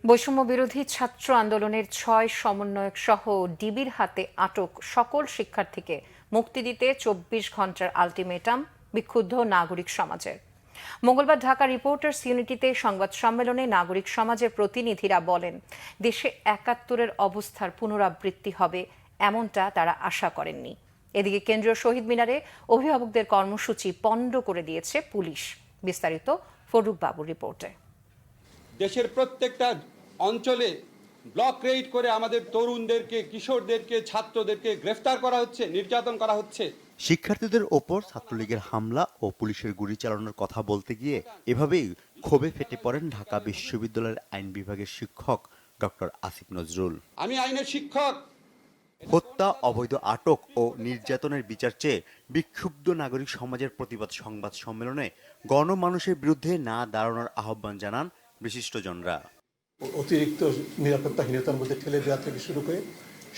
বৈষম্য বিরোধী ছাত্র আন্দোলনের ৬ সমন্বয়ক সহ ডিবির হাতে আটক সকল শিক্ষার্থীকে মুক্তি দিতে ২৪ ঘন্টার আলটিমেটাম বিক্ষুব্ধ নাগরিক সমাজের। মঙ্গলবার ঢাকা রিপোর্টার্স ইউনিটিতে সংবাদ সম্মেলনে নাগরিক সমাজের প্রতিনিধিরা বলেন, দেশে ৭১-এর অবস্থার পুনরাবৃত্তি হবে এমনটা তারা আশা করেননি। এদিকে কেন্দ্রীয় শহীদ মিনারে অভিভাবকদের কর্মসূচি পণ্ড করে দিয়েছে পুলিশ। বিস্তারিত ফরুক বাবুর রিপোর্টে। দেশের প্রত্যেকটা অঞ্চলে ব্লক রেইড করে আমাদের তরুণদেরকে, কিশোরদেরকে, ছাত্রদেরকে গ্রেফতার করা হচ্ছে, নির্যাতন করা হচ্ছে। শিক্ষার্থীদের ওপর ছাত্রলীগের হামলা ও পুলিশের গুলি চালানোর কথা বলতে গিয়ে এভাবেই ক্ষোভে ফেটে পড়েন ঢাকা বিশ্ববিদ্যালয়ের আইন বিভাগের শিক্ষক ডক্টর আসিফ নজরুল। আমি আইনের শিক্ষক। হত্যা, অবৈধ আটক ও নির্যাতনের বিচার চেয়ে বিক্ষুব্ধ নাগরিক সমাজের প্রতিবাদ সংবাদ সম্মেলনে গণমানুষের বিরুদ্ধে না দাঁড়ানোর আহ্বান জানান বিশিষ্টজনরা। অতিরিক্ত নিরাপত্তাহীনতার মধ্যে ঠেলে দেওয়া থেকে শুরু করে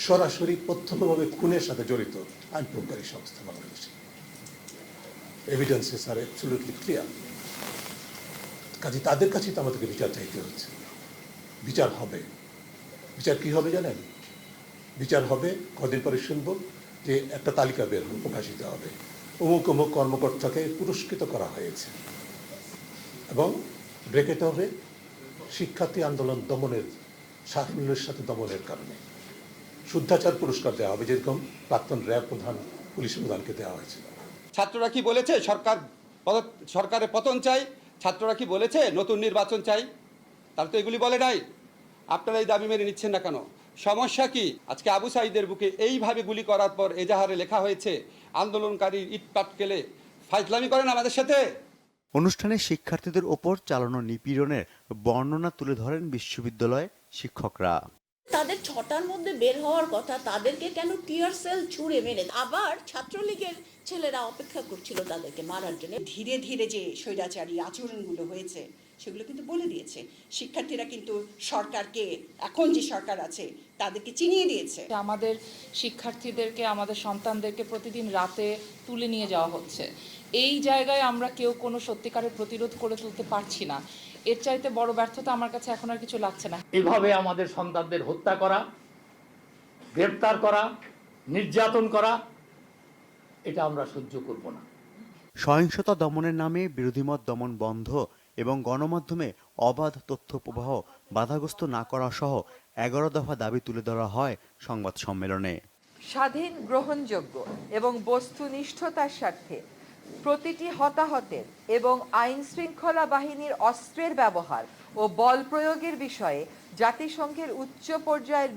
সরাসরি প্রত্যক্ষভাবে খুনের সাথে জড়িত আইন প্রয়োগকারী সংস্থা বাংলাদেশে এভিডেন্সেস আর অ্যাবসলিউটলি ক্লিয়ার। কাজে তাদের কাছেই তো আমাদেরকে বিচার চাইতে হচ্ছে। বিচার হবে। বিচার কি হবে জানেন? বিচার হবে, কদিন পরে শুনবো যে একটা তালিকা বের প্রকাশিত হবে, অমুক অমুক কর্মকর্তাকে পুরস্কৃত করা হয়েছে, এবং ব্রেকেট হবে শিক্ষার্থী আন্দোলন দমনের, সাফল্যের সাথে দমনের কারণে শুদ্ধাচার পুরস্কার দেওয়া হবে, যেরকম প্রাক্তন র্যাব প্রধান, পুলিশ প্রধানকে দেওয়া হয়েছিল। ছাত্ররা কি বলেছে সরকারের পতন চাই? ছাত্ররা কি বলেছে নতুন নির্বাচন চাই? তারা তো এগুলি বলে নাই। আপনারা এই দাবি মেনে নিচ্ছেন না কেন? সমস্যা কি? আজকে আবু সাঈদের বুকে এইভাবে গুলি করার পর এজাহারে লেখা হয়েছে আন্দোলনকারী ইট পাটকেলে ফাইজলামি করেন আমাদের সাথে। অনুষ্ঠানে শিক্ষার্থীদের ওপর চালানো নিপীড়নের বর্ণনা তুলে ধরেন বিশ্ববিদ্যালয় শিক্ষকরা। তাদের ৬টার মধ্যে বের হওয়ার কথা, তাদেরকে কেন টিয়ার সেল ছুঁড়ে মেরে, আবার ছাত্রলীগের ছেলেরা অপেক্ষা করছিল তাদেরকে মারার জন্য। ধীরে ধীরে যে স্বৈরাচারী আচরণগুলো হয়েছে সেগুলো কিন্তু বলে দিয়েছে। শিক্ষার্থীরা কিন্তু সরকারকে, এখন যে সরকার আছে তাদেরকে চিনিয়ে দিয়েছে। আমাদের শিক্ষার্থীদেরকে, আমাদের সন্তানদেরকে প্রতিদিন রাতে তুলে নিয়ে যাওয়া হচ্ছে। এই জায়গায় আমরা কেউ কোনো সত্যিকারের প্রতিরোধ করে তুলতে পারছি না। এর চাইতে বড় ব্যর্থতা আমার কাছে এখন আর কিছু লাগছে না। এইভাবে আমাদের সন্তানদের হত্যা করা, গ্রেফতার করা, নির্যাতন করা, এটা আমরা সহ্য করব না। সহিংসতা দমনের নামে বিরোধীমত দমন বন্ধ এবং গণমাধ্যমে অবাধ তথ্য প্রবাহ বাধাগ্রস্ত না করা সহ 11 দফা দাবি তুলে ধরা হয় সংবাদ সম্মেলনে। স্বাধীন, গ্রহণযোগ্য এবং বস্তুনিষ্ঠতার স্বার্থে প্রতিটি হতাহতের এবং আইন শৃঙ্খলা বাহিনীর অস্ত্রের ব্যবহার ও বল প্রয়োগের বিষয়ে জাতিসংঘের উচ্চ পর্যায়ের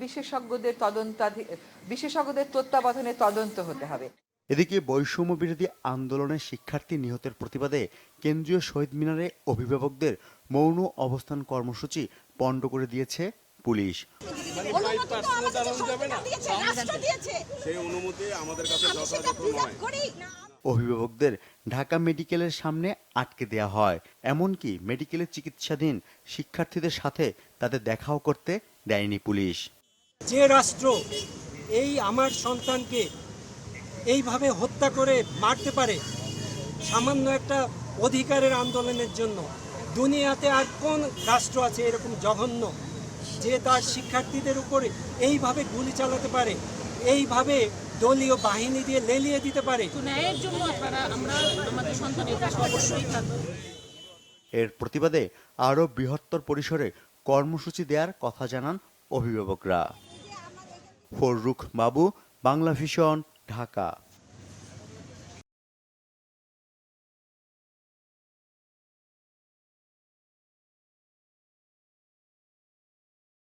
বিশেষজ্ঞদের তত্ত্বাবধানে তদন্ত হতে হবে। এদিকে বৈষম্য বিরোধী আন্দোলনে শিক্ষার্থী নিহতের প্রতিবাদে কেন্দ্রীয় শহীদ মিনারে অভিভাবকদের মৌন অবস্থান কর্মসূচি পণ্ড করে দিয়েছে পুলিশ। অভিভাবকদের ঢাকা মেডিকেলের সামনে আটকে দেয়া হয়, এমনকি মেডিকেলে চিকিৎসাধীন শিক্ষার্থীদের সাথে তাদের দেখাও করতে দেয়নি পুলিশ। যে রাষ্ট্র এই আমার সন্তানকে এইভাবে হত্যা করে মারতে পারে সামান্য একটা অধিকারের আন্দোলনের জন্য, দুনিয়াতে আর কোন রাষ্ট্র আছে এরকম জঘন্য, যে তার শিক্ষার্থীদের উপরে এইভাবে গুলি চালাতে পারে, এইভাবে দলীয় বাহিনী দিয়ে লেলিয়ে দিতে পারে? ন্যায়ের জন্য আমরা আমাদের সন্তানের কাছে অবশ্যই থাকব। এর প্রতিবাদে আরও বৃহত্তর পরিসরে কর্মসূচি দেওয়ার কথা জানান অভিভাবকরা। ফররুখ বাবু, বাংলা ভিশন, ঢাকা।